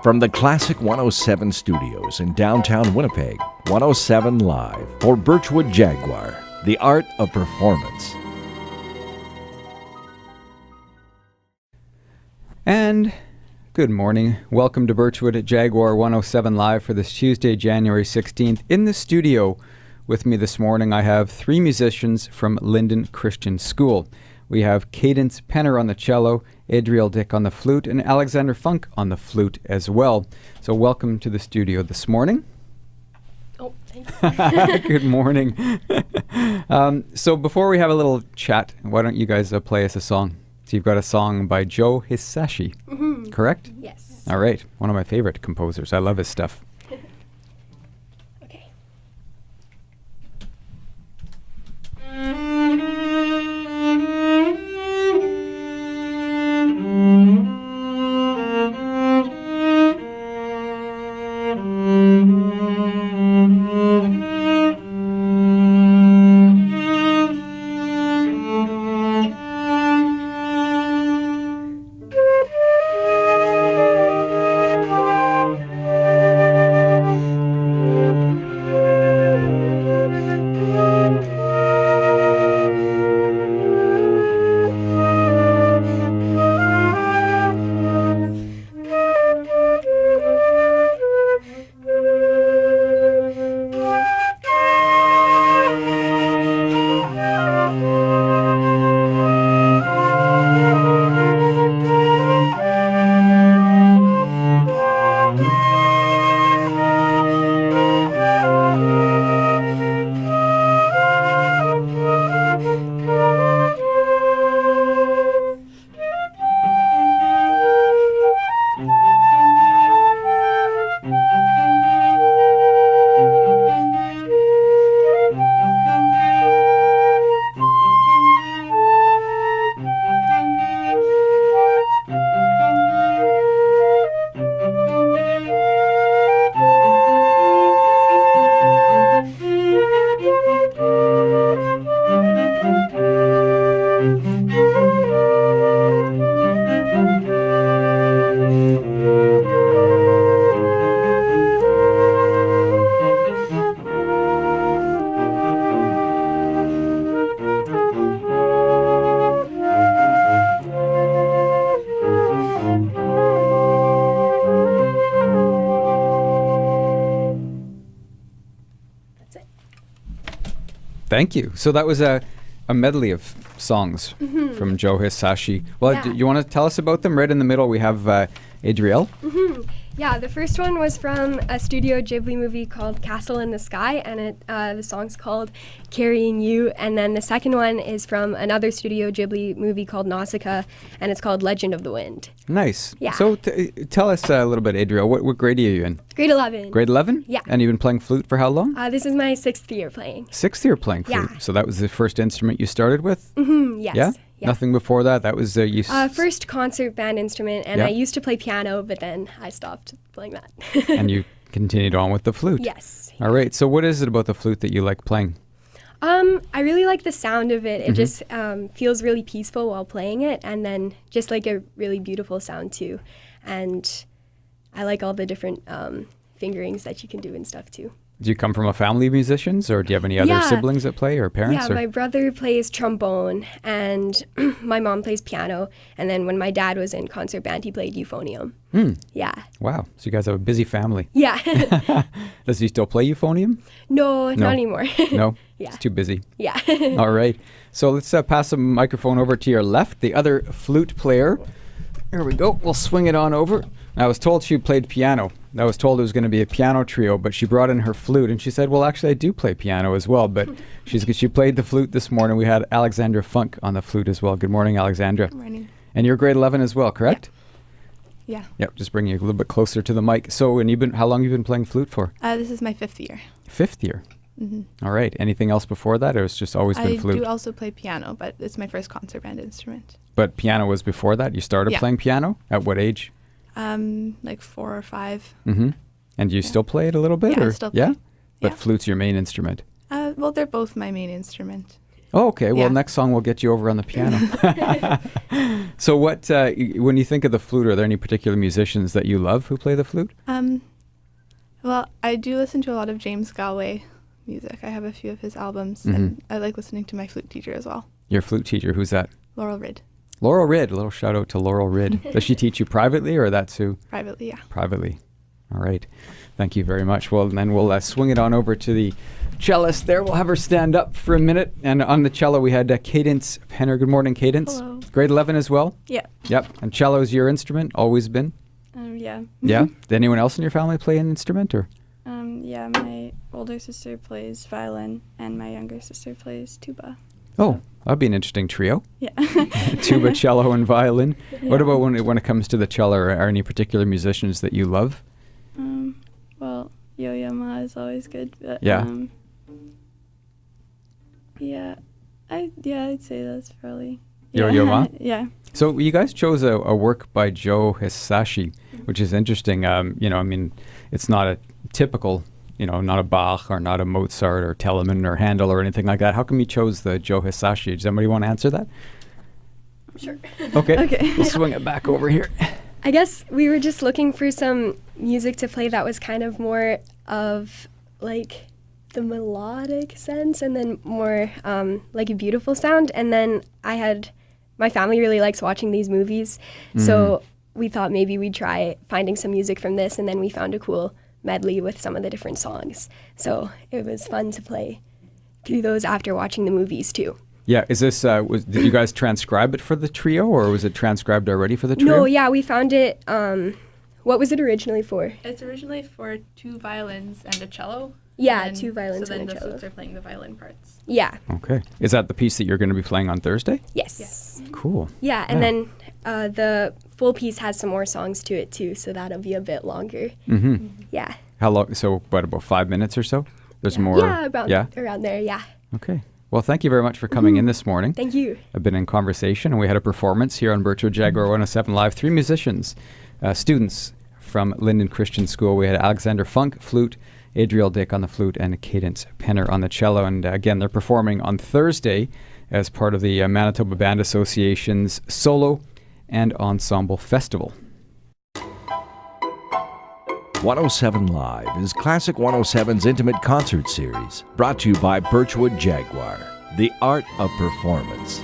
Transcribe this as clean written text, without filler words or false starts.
From the Classic 107 studios in downtown Winnipeg, 107 Live for Birchwood Jaguar, the art of performance. And good morning. Welcome to Birchwood Jaguar 107 Live for this Tuesday, January 16th. In the studio with me this morning, I have three musicians from Linden Christian School. We have Cadence Penner on the cello, Adrielle Dyck on the flute, and Alexandra Funk on the flute as well. So welcome to the studio this morning. Oh, thank you. Good morning. So before we have a little chat, why don't you guys play us a song? So you've got a song by Joe Hisaishi, correct? Yes. All right. One of my favorite composers. I love his stuff. Okay. Thank you. So that was a medley of songs from Joe Hisaishi. Well, Yeah. do you want to tell us about them? Right in the middle, we have Adrielle. Yeah, the first one was from a Studio Ghibli movie called Castle in the Sky, and the song's called Carrying You. And then the second one is from another Studio Ghibli movie called Nausicaa, and it's called Legend of the Wind. Nice. Yeah. So tell us a little bit, Adrielle. What grade are you in? Grade 11. Grade 11? Yeah. And you've been playing flute for how long? This is my 6th year playing. 6th year playing flute. Yeah. So that was the first instrument you started with? Yes. Yeah? Nothing before that? That was First concert band instrument, and Yeah. I used to play piano, but then I stopped playing that. and you continued on with the flute. Yes. All right. So what is it about the flute that you like playing? I really like the sound of it. It just feels really peaceful while playing it, and then just like a really beautiful sound too. And I like all the different fingerings that you can do and stuff too. Do you come from a family of musicians, or do you have any other Yeah. siblings that play, or parents? Yeah, my brother plays trombone, and my mom plays piano. And then when my dad was in concert band, he played euphonium. Yeah. Wow. So you guys have a busy family. Yeah. Does he still play euphonium? No, No. not anymore. No? Yeah. It's too busy. Yeah. All right. So let's pass the microphone over to your left, the other flute player. Here we go. We'll swing it on over. I was told she played piano. I was told it was going to be a piano trio, but she brought in her flute, and she said, well, actually, I do play piano as well. But she played the flute this morning. We had Alexandra Funk on the flute as well. Good morning, Alexandra. Good morning. And you're grade 11 as well, correct? Yeah. Yep, just bring you a little bit closer to the mic. So, and how long have you been playing flute for? This is my 5th year. 5th year. Mm-hmm. All right. Anything else before that, or it's just always been I flute? do also play piano, but it's my first concert band instrument. But piano was before that? You started Yeah. playing piano? At what age? Like 4 or 5. Mm-hmm. And you still play it a little bit? Yeah, I or? still play. Yeah? But Yeah. flute's your main instrument. Well, they're both my main instrument. Oh, okay. Well, Yeah. next song we'll get you over on the piano. So what, when you think of the flute, are there any particular musicians that you love who play the flute? Well, I do listen to a lot of James Galway music. I have a few of his albums, Mm-hmm. and I like listening to my flute teacher as well, Your flute teacher, who's that? Laurel Ridd, Laurel Ridd. A little shout out to Laurel Ridd. Does she teach you privately or that's who? privately, yeah. Privately. All right. Thank you very much. Well, then we'll swing it on over to the cellist there. We'll have her stand up for a minute. And on the cello, we had Cadence Penner. Good morning, Cadence. Hello. Grade 11 as well? Yeah. Yep. And cello's your instrument? Always been? Yeah. Yeah. Did anyone else in your family play an instrument or? Yeah, my older sister plays violin and my younger sister plays tuba. Oh, that'd be an interesting trio. Yeah. Tuba, cello, and violin. What Yeah. about when it comes to the cello? Are any particular musicians that you love? Well, Yo-Yo Ma is always good. But, Yeah. I'd say that's probably. Yo-Yo Ma? Yeah. So you guys chose a work by Joe Hisaishi, which is interesting. It's not a typical, not a Bach or not a Mozart or Telemann or Handel or anything like that. How come you chose the Joe Hisaishi? Does anybody want to answer that? Sure. Okay. Okay. We'll swing it back over here. I guess we were just looking for some music to play that was kind of more of like the melodic sense and then more like a beautiful sound. And then my family really likes watching these movies. So we thought maybe we'd try finding some music from this, and then we found a cool medley with some of the different songs. So it was fun to play through those after watching the movies too. Yeah. Is this, did you guys transcribe it for the trio or was it transcribed already for the trio? No, yeah, we found it. What was it originally for? It's originally for 2 violins and a cello. Yeah, and 2 violins so then and a the cello. flutes are playing the violin parts. Yeah. Okay. Is that the piece that you're going to be playing on Thursday? Yes. Cool. Yeah, and Yeah. then the full piece has some more songs to it too, so that'll be a bit longer. Mm-hmm. Yeah. How long? So what, about 5 minutes or so? There's more? Yeah, Yeah? around there, yeah. Okay. Well, thank you very much for coming in this morning. Thank you. I've been in conversation, and we had a performance here on Birchwood Jaguar 107 Live. 3 musicians, students from Linden Christian School. We had Alexandra Funk, flute, Adrielle Dyck on the flute, and Cadence Penner on the cello. And again, they're performing on Thursday as part of the Manitoba Band Association's Solo and Ensemble Festival. 107 Live is Classic 107's intimate concert series, brought to you by Birchwood Jaguar, the art of performance.